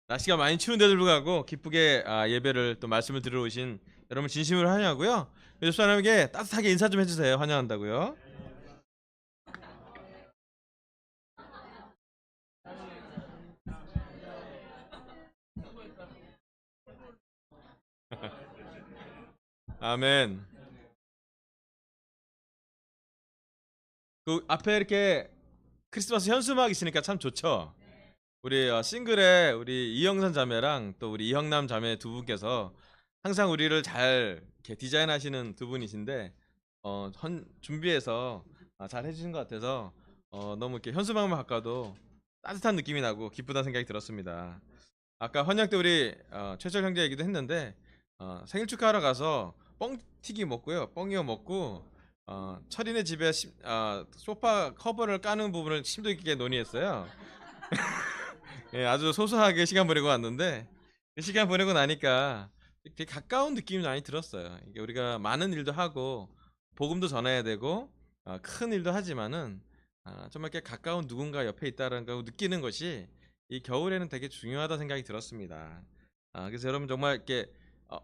날씨가 많이 추운데도 불구하고 기쁘게 예배를 또 말씀을 들으러 오신 여러분 진심으로 환영하고요. 옆 사람에게 따뜻하게 인사 좀 해주세요. 환영한다고요. 아멘. 그 앞에 이렇게 크리스마스 현수막 있으니까 참 좋죠. 우리 싱글의 우리 이영선 자매랑 또 우리 이형남 자매 두 분께서 항상 우리를 잘 이렇게 디자인하시는 두 분이신데 준비해서 잘 해주신 것 같아서 너무 이렇게 현수막만 바꿔도 따뜻한 느낌이 나고 기쁘다는 생각이 들었습니다. 아까 헌약 때 우리 최철 형제 얘기도 했는데 생일 축하하러 가서 뻥튀기 먹고요, 뻥이어 먹고 철이네 집에 소파 커버를 까는 부분을 심도 있게 논의했어요. 예, 아주 소소하게 시간 보내고 왔는데 그 시간 보내고 나니까 되게 가까운 느낌이 많이 들었어요. 이게 우리가 많은 일도 하고 복음도 전해야 되고 큰 일도 하지만은 정말 이렇게 가까운 누군가 옆에 있다는 걸 느끼는 것이 이 겨울에는 되게 중요하다 생각이 들었습니다. 그래서 여러분 정말 이렇게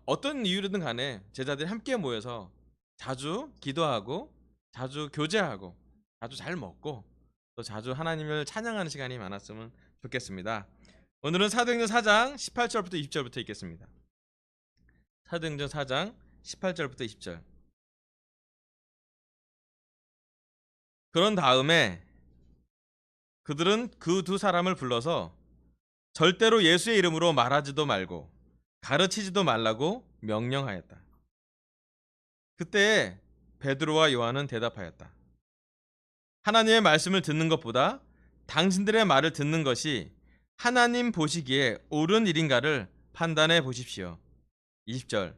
어떤 이유로든 간에 제자들이 함께 모여서 자주 기도하고 자주 교제하고 자주 잘 먹고 또 자주 하나님을 찬양하는 시간이 많았으면 좋겠습니다. 오늘은 사도행전 4장 18절부터 20절부터 읽겠습니다. 사도행전 4장 18절부터 20절. 그런 다음에 그들은 그 두 사람을 불러서 절대로 예수의 이름으로 말하지도 말고 가르치지도 말라고 명령하였다. 그때 베드로와 요한은 대답하였다. 하나님의 말씀을 듣는 것보다 당신들의 말을 듣는 것이 하나님 보시기에 옳은 일인가를 판단해 보십시오. 20절.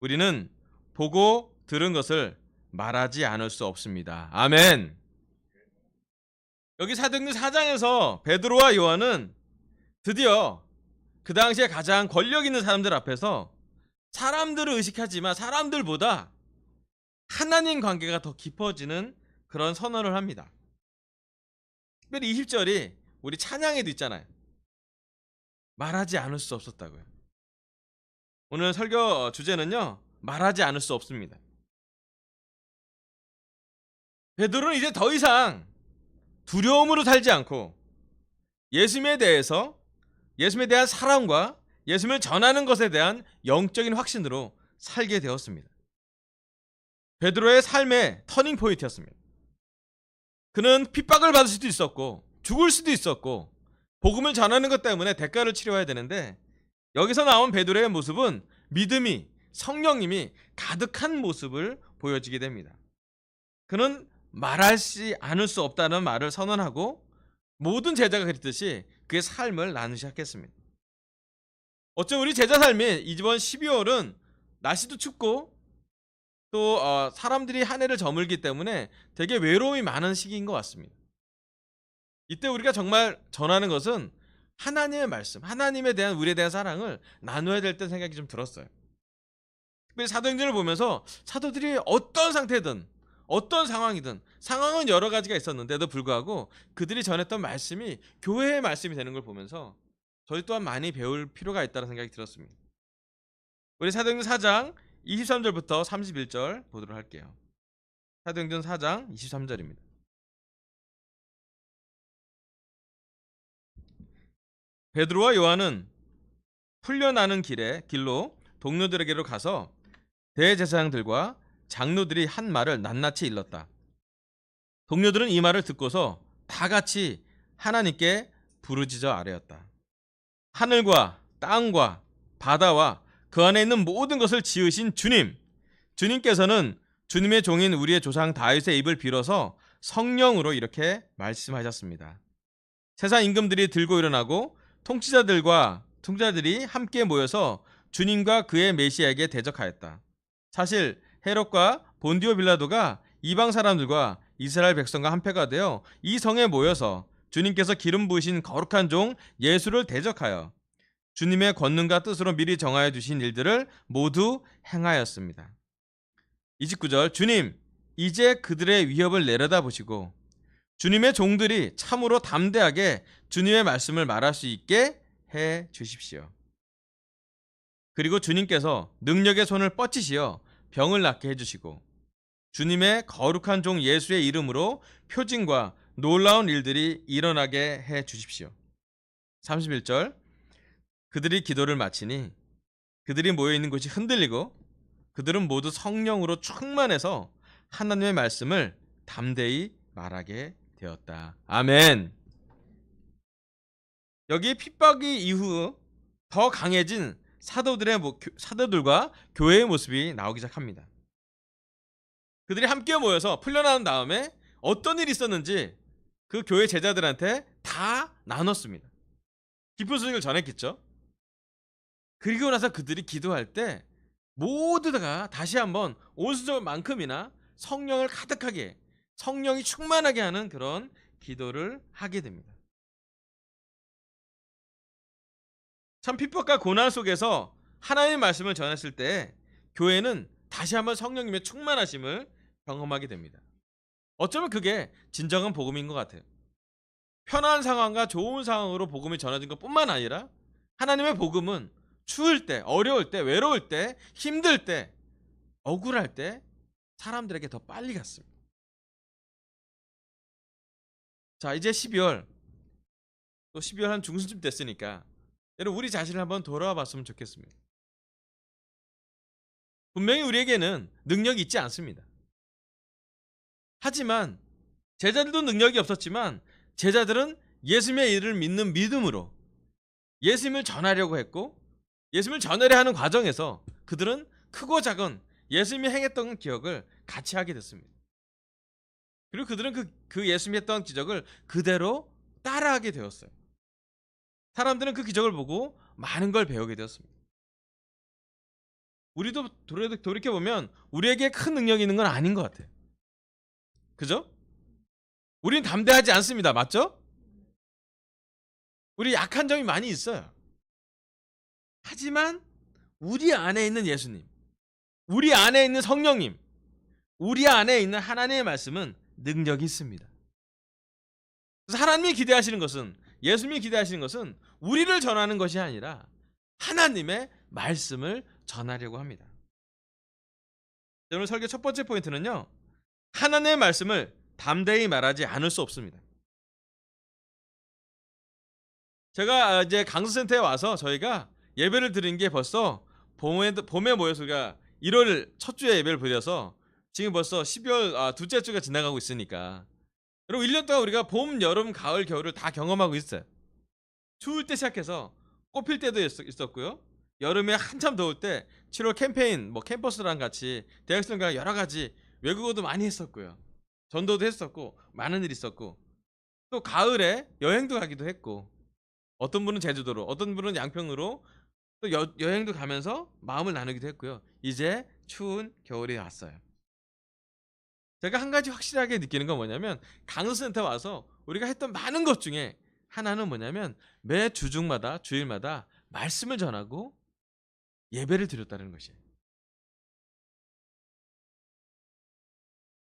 우리는 보고 들은 것을 말하지 않을 수 없습니다. 아멘. 여기 사도행전 4장에서 베드로와 요한은 드디어 그 당시에 가장 권력 있는 사람들 앞에서 사람들을 의식하지만 사람들보다 하나님 관계가 더 깊어지는 그런 선언을 합니다. 특별히 20절이 우리 찬양에도 있잖아요. 말하지 않을 수 없었다고요. 오늘 설교 주제는요, 말하지 않을 수 없습니다. 베드로는 이제 더 이상 두려움으로 살지 않고 예수님에 대한 사랑과 예수님을 전하는 것에 대한 영적인 확신으로 살게 되었습니다. 베드로의 삶의 터닝 포인트였습니다. 그는 핍박을 받을 수도 있었고 죽을 수도 있었고 복음을 전하는 것 때문에 대가를 치러야 되는데 여기서 나온 베드로의 모습은 믿음이 성령님이 가득한 모습을 보여지게 됩니다. 그는 말하지 않을 수 없다는 말을 선언하고 모든 제자가 그랬듯이 그의 삶을 나누기 시작했습니다. 어쩜 우리 제자 삶이 이번 12월은 날씨도 춥고 또 사람들이 한 해를 저물기 때문에 되게 외로움이 많은 시기인 것 같습니다. 이때 우리가 정말 전하는 것은 하나님의 말씀, 하나님에 대한 우리에 대한 사랑을 나눠야 될 때 생각이 좀 들었어요. 특별히 사도행전을 보면서 사도들이 어떤 상태든 어떤 상황이든 상황은 여러 가지가 있었는데도 불구하고 그들이 전했던 말씀이 교회의 말씀이 되는 걸 보면서 저희 또한 많이 배울 필요가 있다는 생각이 들었습니다. 우리 사도행전 4장 23절부터 31절 보도록 할게요. 사도행전 4장 23절입니다. 베드로와 요한은 풀려나는 길로 동료들에게로 가서 대제사장들과 장로들이 한 말을 낱낱이 일렀다. 동료들은 이 말을 듣고서 다 같이 하나님께 부르짖어 아뢰었다. 하늘과 땅과 바다와 그 안에 있는 모든 것을 지으신 주님께서는 주님의 종인 우리의 조상 다윗의 입을 빌어서 성령으로 이렇게 말씀하셨습니다. 세상 임금들이 들고 일어나고 통치자들이 함께 모여서 주님과 그의 메시아에게 대적하였다. 사실 헤롯과 본디오 빌라도가 이방 사람들과 이스라엘 백성과 한패가 되어 이 성에 모여서 주님께서 기름 부으신 거룩한 종 예수를 대적하여 주님의 권능과 뜻으로 미리 정하여 주신 일들을 모두 행하였습니다. 29절. 주님, 이제 그들의 위협을 내려다보시고 주님의 종들이 참으로 담대하게 주님의 말씀을 말할 수 있게 해 주십시오. 그리고 주님께서 능력의 손을 뻗치시어 병을 낫게 해주시고 주님의 거룩한 종 예수의 이름으로 표징과 놀라운 일들이 일어나게 해 주십시오. 31절 그들이 기도를 마치니 그들이 모여있는 곳이 흔들리고 그들은 모두 성령으로 충만해서 하나님의 말씀을 담대히 말하게 되었다. 아멘. 여기 핍박이 이후 더 강해진 사도들과 교회의 모습이 나오기 시작합니다. 그들이 함께 모여서 풀려나온 다음에 어떤 일이 있었는지 그 교회 제자들한테 다 나눴습니다. 깊은 소식을 전했겠죠. 그리고 나서 그들이 기도할 때 모두가 다시 한번 온 수적만큼이나 성령을 가득하게 성령이 충만하게 하는 그런 기도를 하게 됩니다. 참 핍박과 고난 속에서 하나님의 말씀을 전했을 때 교회는 다시 한번 성령님의 충만하심을 경험하게 됩니다. 어쩌면 그게 진정한 복음인 것 같아요. 편한 상황과 좋은 상황으로 복음이 전해진 것뿐만 아니라 하나님의 복음은 추울 때, 어려울 때, 외로울 때, 힘들 때, 억울할 때 사람들에게 더 빨리 갔습니다. 자, 이제 12월 또 12월 한 중순쯤 됐으니까 여러분 우리 자신을 한번 돌아와 봤으면 좋겠습니다. 분명히 우리에게는 능력이 있지 않습니다. 하지만 제자들도 능력이 없었지만 제자들은 예수님의 일을 믿는 믿음으로 예수님을 전하려고 했고 예수님을 전하려 하는 과정에서 그들은 크고 작은 예수님이 행했던 기억을 같이 하게 됐습니다. 그리고 그들은 그 예수님이 했던 기적을 그대로 따라하게 되었어요. 사람들은 그 기적을 보고 많은 걸 배우게 되었습니다. 우리도 돌이켜보면 우리에게 큰 능력이 있는 건 아닌 것 같아요. 그죠? 우린 담대하지 않습니다. 맞죠? 우리 약한 점이 많이 있어요. 하지만 우리 안에 있는 예수님, 우리 안에 있는 성령님, 우리 안에 있는 하나님의 말씀은 능력이 있습니다. 그래서 하나님이 기대하시는 것은, 예수님이 기대하시는 것은 우리를 전하는 것이 아니라 하나님의 말씀을 전하려고 합니다. 오늘 설교 첫 번째 포인트는요, 하나님의 말씀을 담대히 말하지 않을 수 없습니다. 제가 이제 강수센터에 와서 저희가 예배를 드린 게 벌써 봄에 모여서 우리가 1월 첫 주에 예배를 드려서 지금 벌써 12월 둘째 주가 지나가고 있으니까 여러분 1년 동안 우리가 봄, 여름, 가을, 겨울을 다 경험하고 있어요. 추울 때 시작해서 꽃필 때도 있었고요. 여름에 한참 더울 때 7월 캠페인, 캠퍼스랑 같이 대학생과 여러 가지 외국어도 많이 했었고요. 전도도 했었고 많은 일이 있었고 또 가을에 여행도 가기도 했고 어떤 분은 제주도로 어떤 분은 양평으로 또 여행도 가면서 마음을 나누기도 했고요. 이제 추운 겨울이 왔어요. 제가 한 가지 확실하게 느끼는 건 뭐냐면 강서센터 와서 우리가 했던 많은 것 중에 하나는 뭐냐면 매 주중마다 주일마다 말씀을 전하고 예배를 드렸다는 것이에요.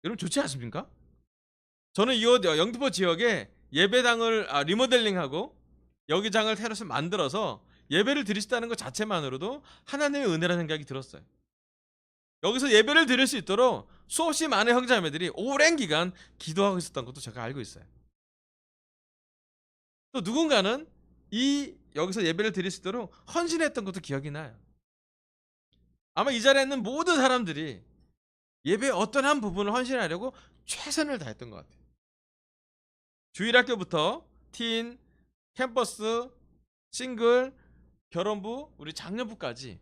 여러분 좋지 않습니까? 저는 이 영등포 지역에 예배당을 리모델링하고 여기장을 새로 만들어서 예배를 드리시다는 것 자체만으로도 하나님의 은혜라는 생각이 들었어요. 여기서 예배를 드릴 수 있도록 수없이 많은 형제자매들이 오랜 기간 기도하고 있었던 것도 제가 알고 있어요. 또 누군가는 여기서 예배를 드릴 수 있도록 헌신했던 것도 기억이 나요. 아마 이 자리에 있는 모든 사람들이 예배의 어떤 한 부분을 헌신하려고 최선을 다했던 것 같아요. 주일학교부터 틴, 캠퍼스, 싱글, 결혼부, 우리 장년부까지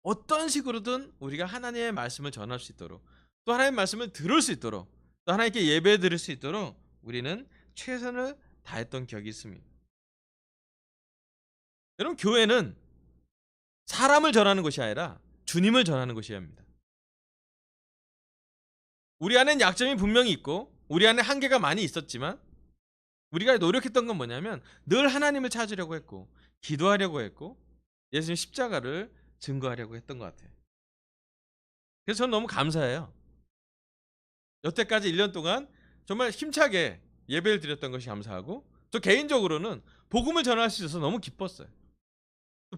어떤 식으로든 우리가 하나님의 말씀을 전할 수 있도록 또 하나님의 말씀을 들을 수 있도록 또 하나님께 예배 드릴 수 있도록 우리는 최선을 다했던 기억이 있습니다. 여러분 교회는 사람을 전하는 것이 아니라 주님을 전하는 것이어야 합니다. 우리 안엔 약점이 분명히 있고 우리 안에 한계가 많이 있었지만 우리가 노력했던 건 뭐냐면 늘 하나님을 찾으려고 했고 기도하려고 했고 예수님 십자가를 증거하려고 했던 것 같아요. 그래서 저는 너무 감사해요. 여태까지 1년 동안 정말 힘차게 예배를 드렸던 것이 감사하고 저 개인적으로는 복음을 전할 수 있어서 너무 기뻤어요.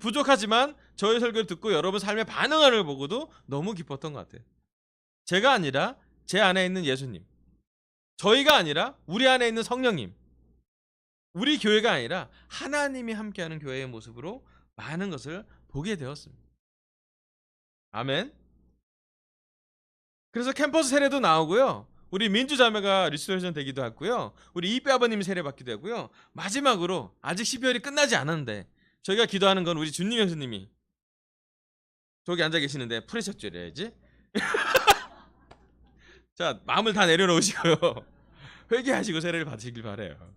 부족하지만 저의 설교를 듣고 여러분 삶에 반응하는 걸 보고도 너무 기뻤던 것 같아요. 제가 아니라 제 안에 있는 예수님, 저희가 아니라 우리 안에 있는 성령님, 우리 교회가 아니라 하나님이 함께하는 교회의 모습으로 많은 것을 보게 되었습니다. 아멘. 그래서 캠퍼스 세례도 나오고요. 우리 민주자매가 리스토레이션 되기도 했고요. 우리 이삐 아버님이 세례 받기도 했고요. 마지막으로 아직 12월이 끝나지 않았는데 저희가 기도하는 건 우리 준님 형수님이 저기 앉아 계시는데 프레셔줘야지. 자, 마음을 다 내려놓으시고요. 회개하시고 세례를 받으시길 바래요.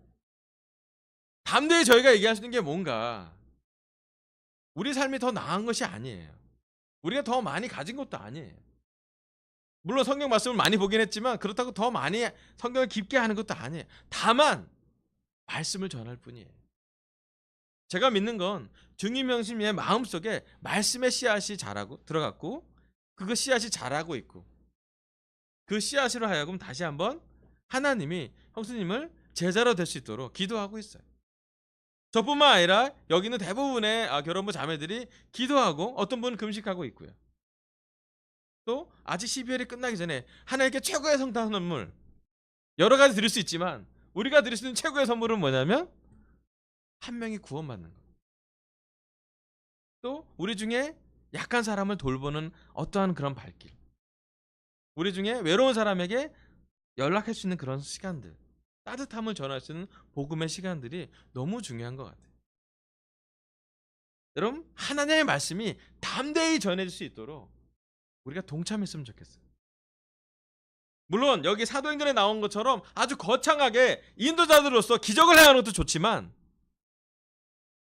담대히 저희가 얘기할 수 있는 게 뭔가 우리 삶이 더 나은 것이 아니에요. 우리가 더 많이 가진 것도 아니에요. 물론 성경 말씀을 많이 보긴 했지만 그렇다고 더 많이 성경을 깊게 하는 것도 아니에요. 다만 말씀을 전할 뿐이에요. 제가 믿는 건 주님 형님의 마음속에 말씀의 씨앗이 자라고 들어갔고 그 씨앗이 자라고 있고 그 씨앗으로 하여금 다시 한번 하나님이 형수님을 제자로 될 수 있도록 기도하고 있어요. 저뿐만 아니라 여기 있는 대부분의 결혼부 자매들이 기도하고 어떤 분은 금식하고 있고요. 또 아직 12월이 끝나기 전에 하나님께 최고의 성탄 선물 여러 가지 드릴 수 있지만 우리가 드릴 수 있는 최고의 선물은 뭐냐면 한 명이 구원받는 것. 또 우리 중에 약한 사람을 돌보는 어떠한 그런 발길. 우리 중에 외로운 사람에게 연락할 수 있는 그런 시간들. 따뜻함을 전할 수 있는 복음의 시간들이 너무 중요한 것 같아요. 여러분 하나님의 말씀이 담대히 전해질 수 있도록 우리가 동참했으면 좋겠어요. 물론 여기 사도행전에 나온 것처럼 아주 거창하게 인도자들로서 기적을 해야 하는 것도 좋지만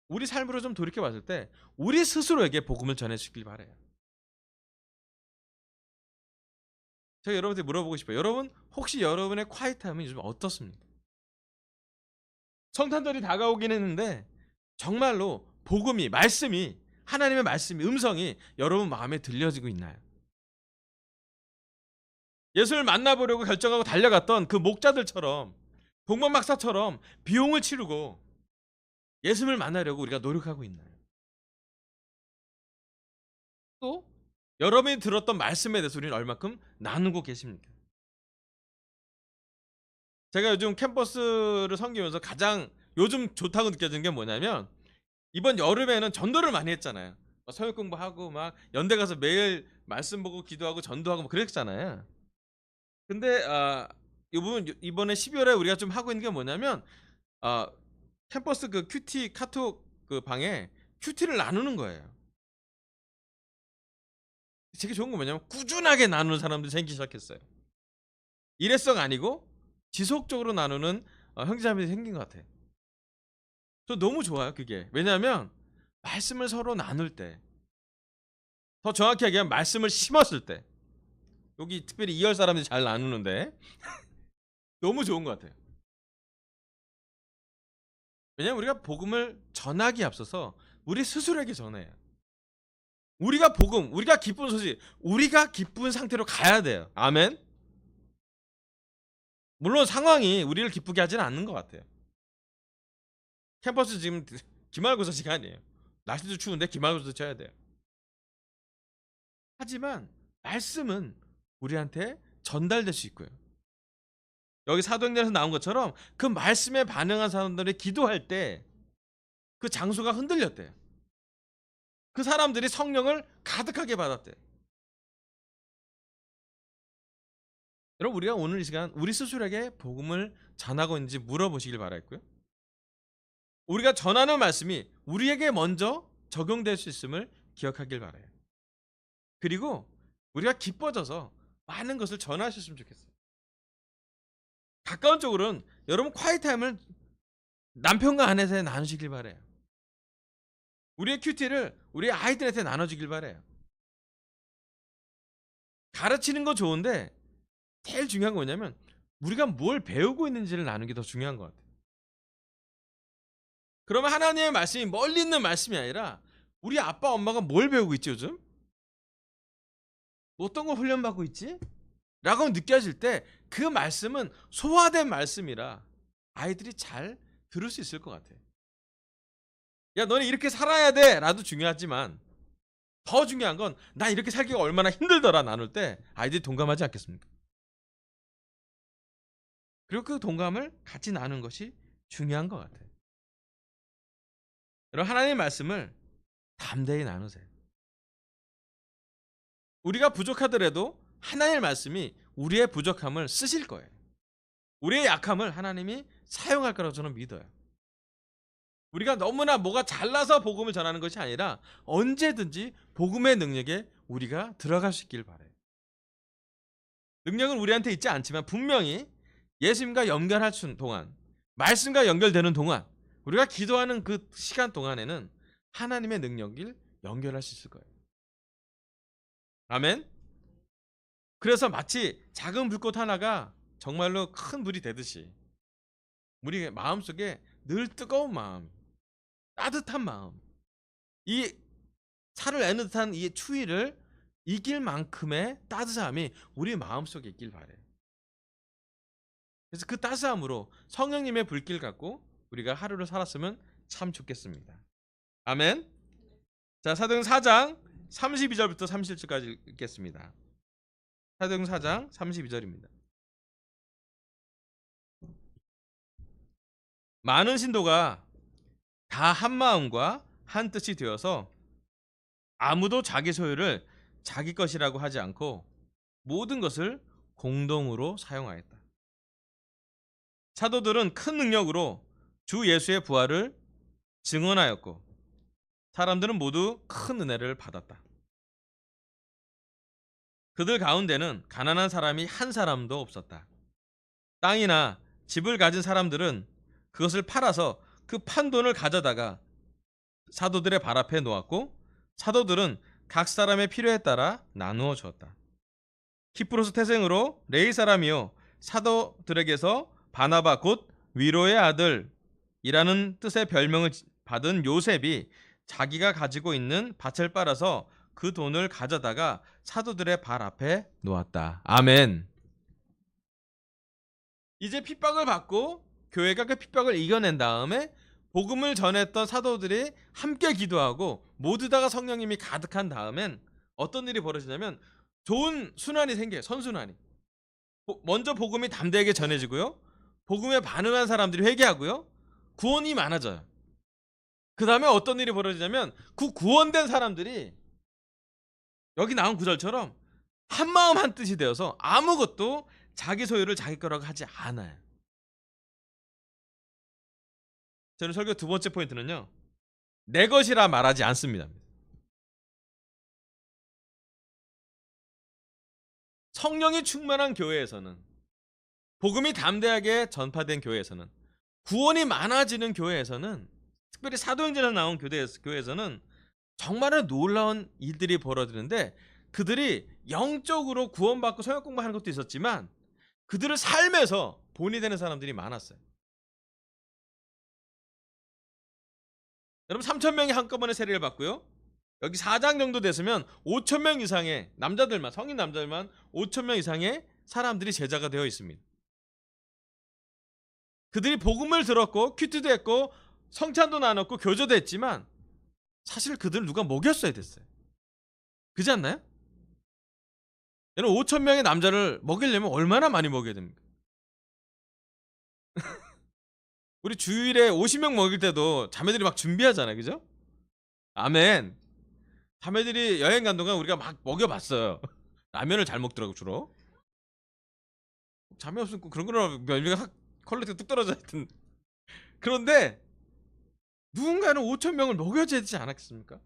우리 삶으로 좀 돌이켜 봤을 때 우리 스스로에게 복음을 전해주길 바라요. 제가 여러분한테 물어보고 싶어요. 여러분 혹시 여러분의 콰이트함은 요즘 어떻습니까? 성탄절이 다가오긴 했는데 정말로 복음이 말씀이 하나님의 말씀이 음성이 여러분 마음에 들려지고 있나요? 예수를 만나보려고 결정하고 달려갔던 그 목자들처럼 동방박사처럼 비용을 치르고 예수를 만나려고 우리가 노력하고 있나요? 또 여러분이 들었던 말씀에 대해서 우리는 얼마큼 나누고 계십니까? 제가 요즘 캠퍼스를 섬기면서 가장 요즘 좋다고 느껴지는 게 뭐냐면 이번 여름에는 전도를 많이 했잖아요. 서역 공부하고 막 연대 가서 매일 말씀 보고 기도하고 전도하고 뭐 그랬잖아요. 근데 이번에 12월에 우리가 좀 하고 있는 게 뭐냐면 캠퍼스 그 큐티 카톡 그 방에 큐티를 나누는 거예요. 되게 좋은 거 뭐냐면 꾸준하게 나누는 사람들이 생기기 시작했어요. 일회성 아니고 지속적으로 나누는 형제자매들이 생긴 것 같아요. 저 너무 좋아요 그게. 왜냐하면 말씀을 서로 나눌 때, 더 정확히 얘기하면 말씀을 심었을 때, 여기 특별히 2열 사람들이 잘 나누는데 너무 좋은 것 같아요. 왜냐하면 우리가 복음을 전하기에 앞서서 우리 스스로에게 전해요. 우리가 복음, 우리가 기쁜 소식, 우리가 기쁜 상태로 가야 돼요. 아멘. 물론 상황이 우리를 기쁘게 하지는 않는 것 같아요. 캠퍼스 지금 기말고사 시간이에요. 날씨도 추운데 기말고사 쳐야 돼요. 하지만 말씀은 우리한테 전달될 수 있고요. 여기 사도행전에서 나온 것처럼 그 말씀에 반응한 사람들이 기도할 때 그 장소가 흔들렸대요. 그 사람들이 성령을 가득하게 받았대요. 여러분 우리가 오늘 이 시간 우리 스스로에게 복음을 전하고 있는지 물어보시길 바라겠고요. 우리가 전하는 말씀이 우리에게 먼저 적용될 수 있음을 기억하길 바라요. 그리고 우리가 기뻐져서 많은 것을 전하셨으면 좋겠어요. 가까운 쪽으로는 여러분 콰이타임을 남편과 아내한테 나누시길 바라요. 우리의 큐티를 우리 아이들한테 나눠주길 바라요. 가르치는 거 좋은데 제일 중요한 건 뭐냐면 우리가 뭘 배우고 있는지를 나누는 게 더 중요한 것 같아요. 그러면 하나님의 말씀이 멀리 있는 말씀이 아니라 우리 아빠 엄마가 뭘 배우고 있지 요즘? 어떤 걸 훈련받고 있지? 라고 느껴질 때 그 말씀은 소화된 말씀이라 아이들이 잘 들을 수 있을 것 같아요. 야, 너네 이렇게 살아야 돼 라도 중요하지만 더 중요한 건 나 이렇게 살기가 얼마나 힘들더라 나눌 때 아이들이 동감하지 않겠습니까? 그리고 그 동감을 같이 나누는 것이 중요한 것 같아요. 여러분, 하나님의 말씀을 담대히 나누세요. 우리가 부족하더라도 하나님의 말씀이 우리의 부족함을 쓰실 거예요. 우리의 약함을 하나님이 사용할 거라고 저는 믿어요. 우리가 너무나 뭐가 잘나서 복음을 전하는 것이 아니라 언제든지 복음의 능력에 우리가 들어갈 수 있길 바라요. 능력은 우리한테 있지 않지만 분명히 예수님과 연결할 동안, 말씀과 연결되는 동안, 우리가 기도하는 그 시간 동안에는 하나님의 능력을 연결할 수 있을 거예요. 아멘. 그래서 마치 작은 불꽃 하나가 정말로 큰 불이 되듯이 우리 마음속에 늘 뜨거운 마음, 따뜻한 마음, 이 살을 내는 듯한 이 추위를 이길 만큼의 따뜻함이 우리 마음속에 있길 바래요. 그래서 그 따스함으로 성령님의 불길 갖고 우리가 하루를 살았으면 참 좋겠습니다. 아멘. 자, 사도행 4장 32절부터 37절까지 읽겠습니다. 사도행 4장 32절입니다. 많은 신도가 다 한 마음과 한 뜻이 되어서 아무도 자기 소유를 자기 것이라고 하지 않고 모든 것을 공동으로 사용하였다. 사도들은 큰 능력으로 주 예수의 부활을 증언하였고 사람들은 모두 큰 은혜를 받았다. 그들 가운데는 가난한 사람이 한 사람도 없었다. 땅이나 집을 가진 사람들은 그것을 팔아서 그 판돈을 가져다가 사도들의 발 앞에 놓았고 사도들은 각 사람의 필요에 따라 나누어 주었다. 키프로스 태생으로 레이 사람이요 사도들에게서 바나바 곧 위로의 아들이라는 뜻의 별명을 받은 요셉이 자기가 가지고 있는 밭을 빨아서 그 돈을 가져다가 사도들의 발 앞에 놓았다. 아멘. 이제 핍박을 받고 교회가 그 핍박을 이겨낸 다음에 복음을 전했던 사도들이 함께 기도하고 모두 다가 성령님이 가득한 다음엔 어떤 일이 벌어지냐면 좋은 순환이 생겨요. 선순환이. 먼저 복음이 담대하게 전해지고요. 복음에 반응한 사람들이 회개하고요. 구원이 많아져요. 그 다음에 어떤 일이 벌어지냐면 그 구원된 사람들이 여기 나온 구절처럼 한 마음 한 뜻이 되어서 아무것도 자기 소유를 자기 거라고 하지 않아요. 저는 설교 두 번째 포인트는요, 내 것이라 말하지 않습니다. 성령이 충만한 교회에서는, 복음이 담대하게 전파된 교회에서는, 구원이 많아지는 교회에서는, 특별히 사도행전에 나온 교회에서는 정말로 놀라운 일들이 벌어지는데 그들이 영적으로 구원받고 성역 공부하는 것도 있었지만 그들의 삶에서 본이 되는 사람들이 많았어요. 여러분 3,000명이 한꺼번에 세례를 받고요. 여기 4장 정도 됐으면 5,000명 이상의 남자들만, 성인 남자들만 5,000명 이상의 사람들이 제자가 되어 있습니다. 그들이 복음을 들었고 큐티도 했고 성찬도 나눴고 교제도 했지만 사실 그들을 누가 먹였어야 됐어요. 그렇지 않나요? 여러분 5,000명의 남자를 먹이려면 얼마나 많이 먹여야 됩니까? 우리 주일에 50명 먹일 때도 자매들이 막 준비하잖아요. 그죠? 아멘. 자매들이 여행 간 동안 우리가 막 먹여봤어요. 라면을 잘 먹더라고 주로. 자매 없으면 그런 거로 퀄리티가 뚝 떨어져 있던. 그런데 누군가는 5,000명을 먹여줘야 되지 않았겠습니까?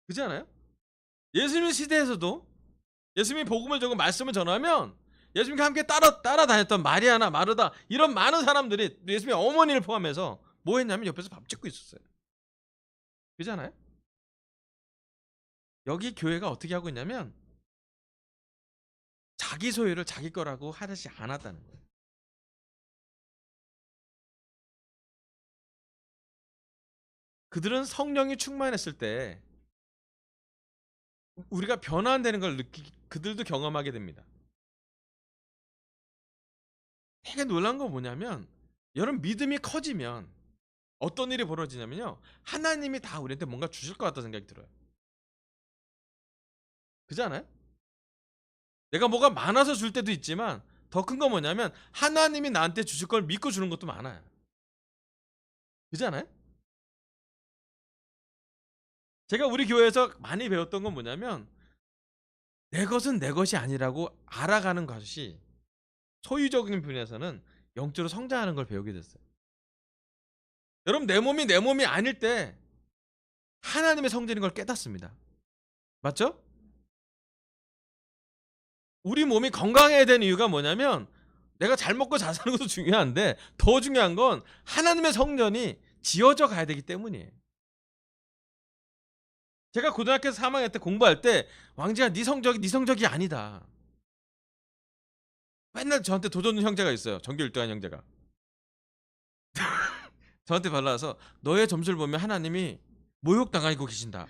그렇지 않아요? 예수님 시대에서도 예수님이 복음을 전고 말씀을 전하면 예수님과 함께 따라다녔던 마리아나 마르다 이런 많은 사람들이 예수님의 어머니를 포함해서 뭐 했냐면 옆에서 밥 짓고 있었어요. 그렇지 않아요? 여기 교회가 어떻게 하고 있냐면 자기 소유를 자기 거라고 하지 않았다는 거예요. 그들은 성령이 충만했을 때 우리가 변화되는 걸 그들도 경험하게 됩니다. 되게 놀란 건 뭐냐면 여러분 믿음이 커지면 어떤 일이 벌어지냐면요, 하나님이 다 우리한테 뭔가 주실 것 같다는 생각이 들어요. 그렇지 않아요? 내가 뭐가 많아서 줄 때도 있지만 더 큰 건 뭐냐면 하나님이 나한테 주실 걸 믿고 주는 것도 많아요. 그렇지 않아요? 제가 우리 교회에서 많이 배웠던 건 뭐냐면 내 것은 내 것이 아니라고 알아가는 것이 소유적인 분야에서는 영적으로 성장하는 걸 배우게 됐어요. 여러분, 내 몸이 내 몸이 아닐 때 하나님의 성전인 걸 깨닫습니다. 맞죠? 우리 몸이 건강해야 되는 이유가 뭐냐면 내가 잘 먹고 잘 사는 것도 중요한데 더 중요한 건 하나님의 성전이 지어져 가야 되기 때문이에요. 제가 고등학교 3학년 때 공부할 때 왕지야, 네 성적이 아니다. 맨날 저한테 도전 형제가 있어요. 전교 1등한 형제가. 저한테 발라서 너의 점수를 보면 하나님이 모욕당하고 계신다.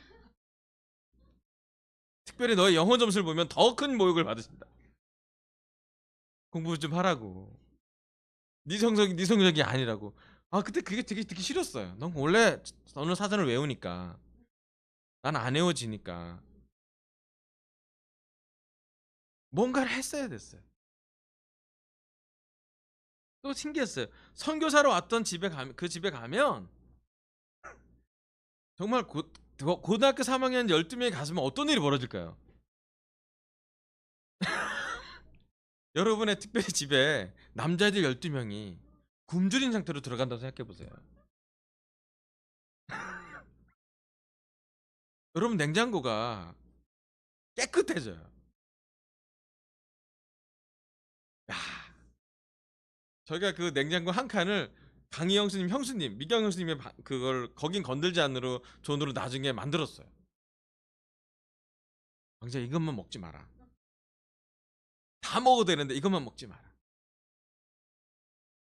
특별히 너의 영어 점수를 보면 더 큰 모욕을 받으신다. 공부 좀 하라고. 네 성적이 아니라고. 아, 그때 그게 되게 듣기 싫었어요. 넌 원래 어느 사전을 외우니까. 난 안 외워지니까. 뭔가를 했어야 됐어요. 또 신기했어요. 선교사로 왔던 그 집에 가면 정말 고등학교 3학년 12명이 갔으면 어떤 일이 벌어질까요? 여러분의 특별히 집에 남자애들 12명이 굶주린 상태로 들어간다고 생각해 보세요. 여러분, 냉장고가 깨끗해져요. 야, 저희가 그 냉장고 한 칸을 강희 형수님, 미경 형수님의 그걸 거긴 건들지 않으로 돈으로 나중에 만들었어요. 왕자, 이것만 먹지 마라. 다 먹어도 되는데 이것만 먹지 마라.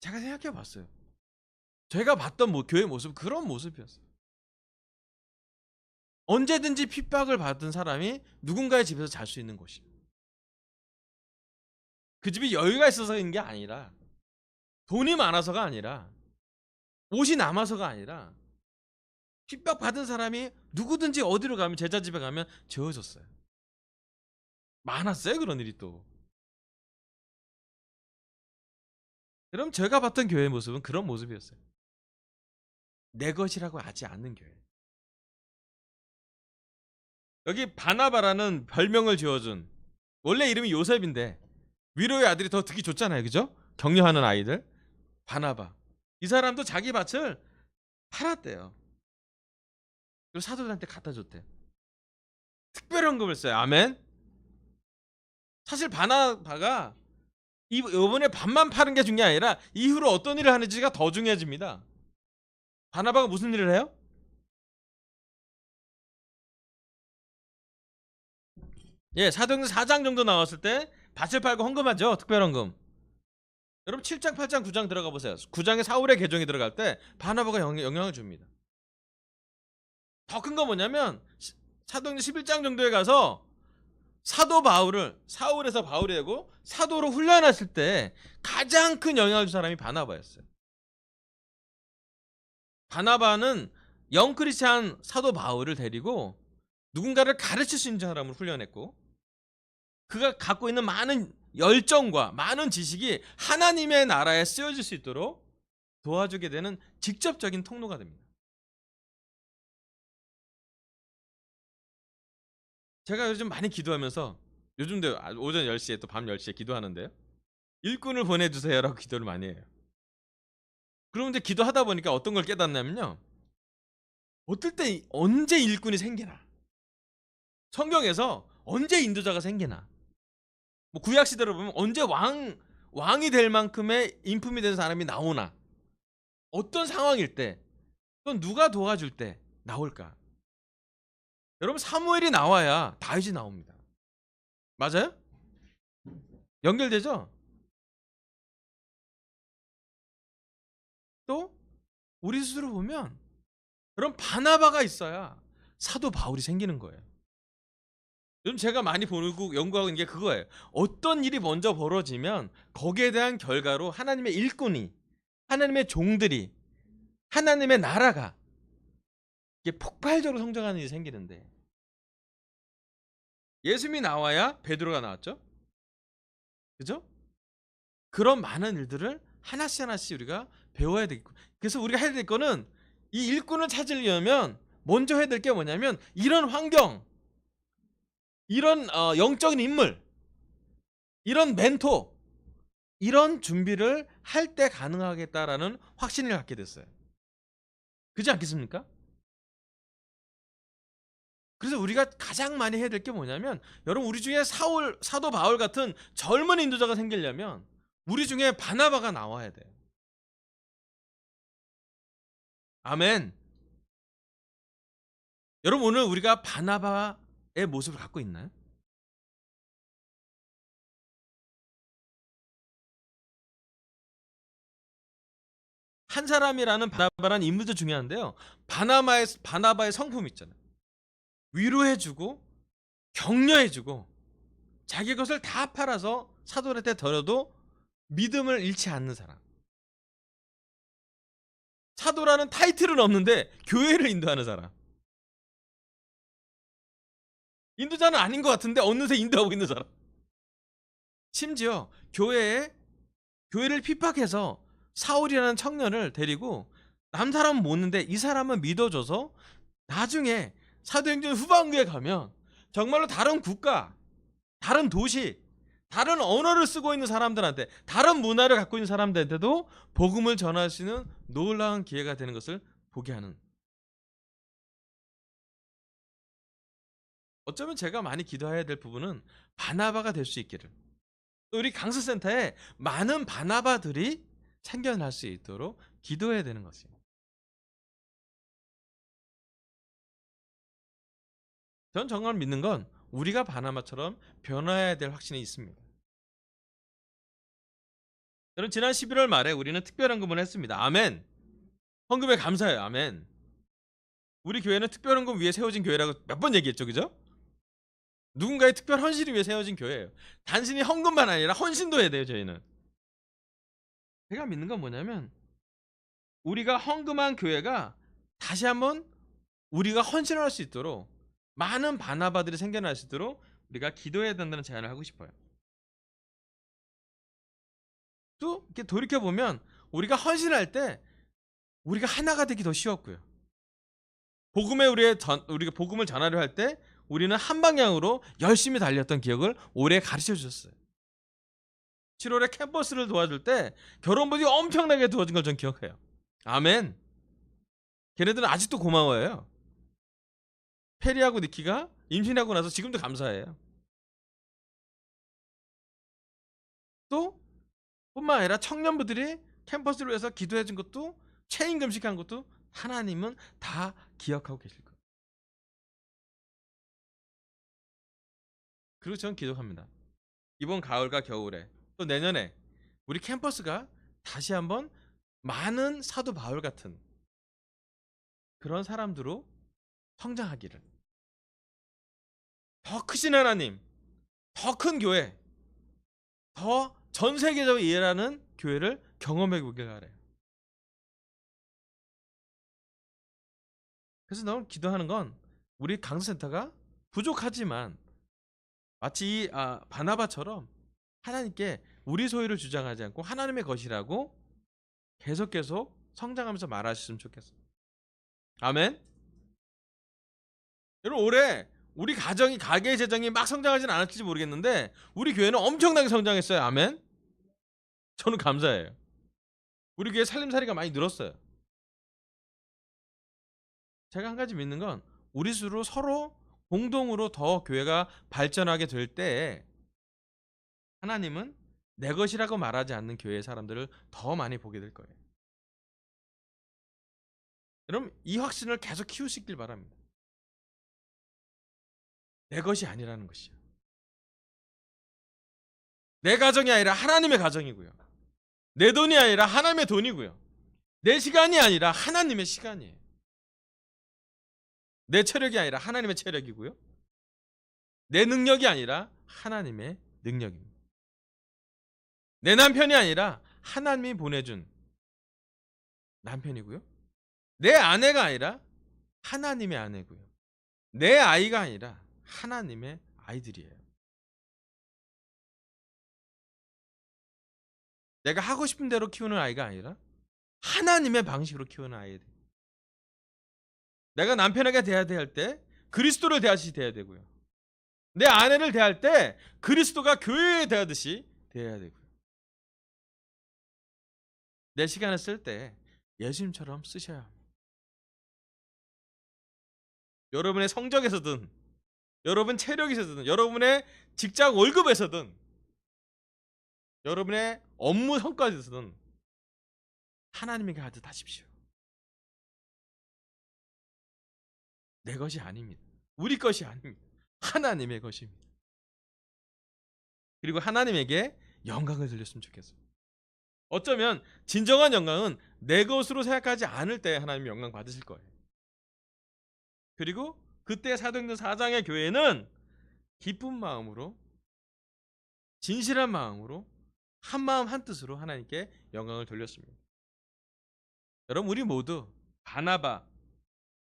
제가 생각해 봤어요. 제가 봤던 교회 모습 그런 모습이었어요. 언제든지 핍박을 받은 사람이 누군가의 집에서 잘 수 있는 곳이에요. 그 집이 여유가 있어서인 게 아니라, 돈이 많아서가 아니라, 옷이 남아서가 아니라, 핍박받은 사람이 누구든지 어디로 가면, 제자 집에 가면 재워졌어요. 많았어요, 그런 일이 또. 그럼 제가 봤던 교회의 모습은 그런 모습이었어요. 내 것이라고 하지 않는 교회. 여기 바나바라는 별명을 지어준, 원래 이름이 요셉인데 위로의 아들이 더 듣기 좋잖아요, 그죠? 격려하는 아이들. 바나바, 이 사람도 자기 밭을 팔았대요. 그리고 사도들한테 갖다 줬대. 특별한 걸 써요. 아멘. 사실 바나바가 이번에 밭만 파는 게 중요한 게 아니라 이후로 어떤 일을 하는지가 더 중요해집니다. 바나바가 무슨 일을 해요? 예, 사도행전 4장 정도 나왔을 때 밭을 팔고 헌금하죠. 특별헌금. 여러분 7장, 8장, 9장 들어가 보세요. 9장에 사울의 계정이 들어갈 때 바나바가 영향을 줍니다. 더 큰 건 뭐냐면 사도행전 11장 정도에 가서 사도 바울을 사울에서 바울이 되고 사도로 훈련했을 때 가장 큰 영향을 준 사람이 바나바였어요. 바나바는 영크리스찬 사도 바울을 데리고 누군가를 가르칠 수 있는 사람을 훈련했고, 그가 갖고 있는 많은 열정과 많은 지식이 하나님의 나라에 쓰여질 수 있도록 도와주게 되는 직접적인 통로가 됩니다. 제가 요즘 많이 기도하면서, 요즘도 오전 10시에 또 밤 10시에 기도하는데요, 일꾼을 보내주세요라고 기도를 많이 해요. 그럼 이제 기도하다 보니까 어떤 걸 깨닫냐면요, 어떨 때 언제 일꾼이 생기나, 성경에서 언제 인도자가 생기나, 뭐 구약 시대로 보면 언제 왕이 될 만큼의 인품이 된 사람이 나오나, 어떤 상황일 때, 또 누가 도와줄 때 나올까? 여러분, 사무엘이 나와야 다윗이 나옵니다. 맞아요? 연결되죠? 또 우리 스스로 보면 그런 바나바가 있어야 사도 바울이 생기는 거예요. 요즘 제가 많이 보고 연구하고 있는 게 그거예요. 어떤 일이 먼저 벌어지면 거기에 대한 결과로 하나님의 일꾼이, 하나님의 종들이 하나님의 나라가 이게 폭발적으로 성장하는 일이 생기는데, 예수님이 나와야 베드로가 나왔죠. 그죠? 그런 많은 일들을 하나씩 하나씩 우리가 배워야 되겠고, 그래서 우리가 해야 될 거는 이 일꾼을 찾으려면 먼저 해야 될 게 뭐냐면, 이런 환경, 이런 영적인 인물, 이런 멘토, 이런 준비를 할 때 가능하겠다라는 확신을 갖게 됐어요. 그렇지 않겠습니까? 그래서 우리가 가장 많이 해야 될 게 뭐냐면, 여러분, 우리 중에 사도 바울 같은 젊은 인도자가 생기려면 우리 중에 바나바가 나와야 돼요. 아멘. 여러분, 오늘 우리가 바나바의 모습을 갖고 있나요? 한 사람이라는 바나바라는 인물도 중요한데요, 바나바의 성품 있잖아요. 위로해주고 격려해주고 자기 것을 다 팔아서 사도한테 드려도 믿음을 잃지 않는 사람. 사도라는 타이틀은 없는데 교회를 인도하는 사람. 인도자는 아닌 것 같은데 어느새 인도하고 있는 사람. 심지어 교회를 핍박해서 사울이라는 청년을 데리고, 남 사람은 못 는데 이 사람은 믿어줘서 나중에 사도행전 후반부에 가면 정말로 다른 국가, 다른 도시, 다른 언어를 쓰고 있는 사람들한테, 다른 문화를 갖고 있는 사람들한테도 복음을 전할 수 있는 놀라운 기회가 되는 것을 보게 하는, 어쩌면 제가 많이 기도해야 될 부분은 바나바가 될 수 있기를, 또 우리 강서센터에 많은 바나바들이 생겨날 수 있도록 기도해야 되는 것입니다. 전 정말 믿는 건 우리가 바나바처럼 변화해야 될 확신이 있습니다. 저는 지난 11월 말에 우리는 특별헌금을 했습니다. 아멘. 헌금에 감사해요. 아멘. 우리 교회는 특별헌금 위에 세워진 교회라고 몇 번 얘기했죠. 그죠? 누군가의 특별 헌신을 위해 세워진 교회예요. 단순히 헌금만 아니라 헌신도 해야 돼요. 저희는. 제가 믿는 건 뭐냐면, 우리가 헌금한 교회가 다시 한번 우리가 헌신할 수 있도록, 많은 바나바들이 생겨날 수 있도록 우리가 기도해야 된다는 제안을 하고 싶어요. 또 이렇게 돌이켜보면 우리가 헌신할 때 우리가 하나가 되기 더 쉬웠고요. 우리가 복음을 전하려 할 때 우리는 한 방향으로 열심히 달렸던 기억을 오래 가르쳐 주셨어요. 7월에 캠퍼스를 도와줄 때 결혼부들이 엄청나게 도와준 걸 전 기억해요. 아멘. 걔네들은 아직도 고마워해요. 페리하고 니키가 임신하고 나서 지금도 감사해요. 또 뿐만 아니라 청년부들이 캠퍼스를 위해서 기도해 준 것도, 체인 금식한 것도 하나님은 다 기억하고 계실 거예요. 그리고 저는 기도합니다. 이번 가을과 겨울에, 또 내년에 우리 캠퍼스가 다시 한번 많은 사도 바울 같은 그런 사람들로 성장하기를, 더 크신 하나님, 더 큰 교회, 더 전 세계적으로 일하는 교회를 경험해 보길 바래요. 그래서 너무 기도하는 건, 우리 강서센터가 부족하지만 마치 바나바처럼 하나님께 우리 소유를 주장하지 않고 하나님의 것이라고 계속 성장하면서 말하셨으면 좋겠어요. 아멘. 여러분, 올해 우리 가게의 재정이 막 성장하지는 않았을지 모르겠는데 우리 교회는 엄청나게 성장했어요. 아멘. 저는 감사해요. 우리 교회 살림살이가 많이 늘었어요. 제가 한 가지 믿는 건, 우리 서로 공동으로 더 교회가 발전하게 될 때 하나님은 내 것이라고 말하지 않는 교회의 사람들을 더 많이 보게 될 거예요. 여러분, 이 확신을 계속 키우시길 바랍니다. 내 것이 아니라는 것이요. 내 가정이 아니라 하나님의 가정이고요. 내 돈이 아니라 하나님의 돈이고요. 내 시간이 아니라 하나님의 시간이에요. 내 체력이 아니라 하나님의 체력이고요. 내 능력이 아니라 하나님의 능력입니다. 내 남편이 아니라 하나님이 보내준 남편이고요. 내 아내가 아니라 하나님의 아내고요. 내 아이가 아니라 하나님의 아이들이에요. 내가 하고 싶은 대로 키우는 아이가 아니라 하나님의 방식으로 키우는 아이들. 내가 남편에게 대해야 할 때 그리스도를 대하듯이 대해야 되고요. 내 아내를 대할 때 그리스도가 교회에 대하듯이 대해야 되고요. 내 시간을 쓸 때 예수님처럼 쓰셔야 합니다. 여러분의 성적에서든 여러분 체력에서든 여러분의 직장 월급에서든 여러분의 업무 성과에서든 하나님에게 하듯 하십시오. 내 것이 아닙니다. 우리 것이 아닙니다. 하나님의 것입니다. 그리고 하나님에게 영광을 돌렸으면 좋겠어요. 어쩌면 진정한 영광은 내 것으로 생각하지 않을 때 하나님 영광 받으실 거예요. 그리고 그때 사도행전 4장의 교회는 기쁜 마음으로 진실한 마음으로 한 마음 한 뜻으로 하나님께 영광을 돌렸습니다. 여러분 우리 모두 바나바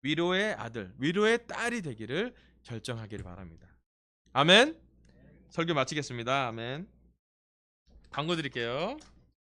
위로의 아들 위로의 딸이 되기를 결정하기를 바랍니다. 아멘. 설교 마치겠습니다. 아멘. 광고 드릴게요.